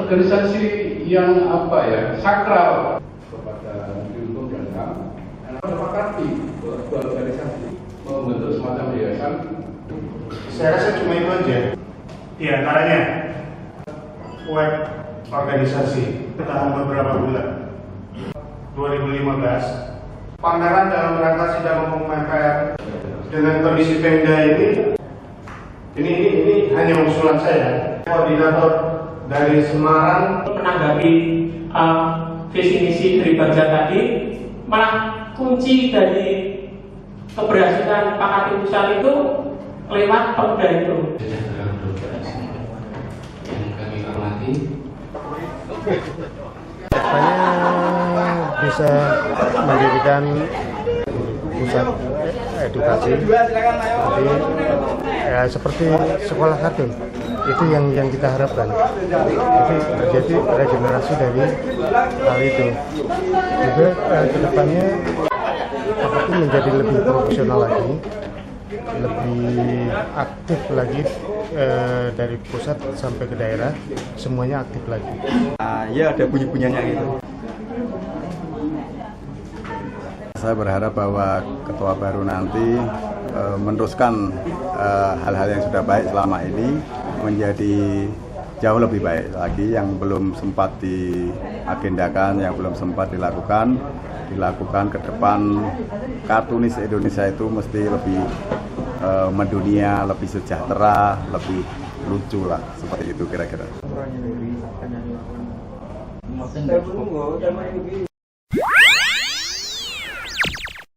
Organisasi yang sakral kepada hukum dan HAM, sepakati sebuah organisasi membentuk semacam yayasan. Saya rasa cuma itu aja. Di antaranya web organisasi bertahan beberapa bulan. 2015 pameran dalam rangka sidang umum MPR dengan kondisi Pemda ini hanya usulan saya. Koordinator dari Semarang menanggapi visi misi dari Bagja tadi, malah kunci dari keberhasilan Pak Kati Pusat itu lewat Pemda itu. Yang kami hormati, bisa mendirikan pusat edukasi seperti sekolah kartun. Itu yang kita harapkan. Jadi terjadi regenerasi dari hal itu. Juga kedepannya apapun menjadi lebih profesional lagi, lebih aktif lagi, dari pusat sampai ke daerah semuanya aktif lagi. Ya ada bunyi-bunyinya gitu. Saya berharap bahwa ketua baru nanti meneruskan hal-hal yang sudah baik selama ini menjadi jauh lebih baik lagi. Yang belum sempat diagendakan, yang belum sempat dilakukan ke depan. Kartunis Indonesia itu mesti lebih mendunia, lebih sejahtera, lebih lucu lah, seperti itu kira-kira.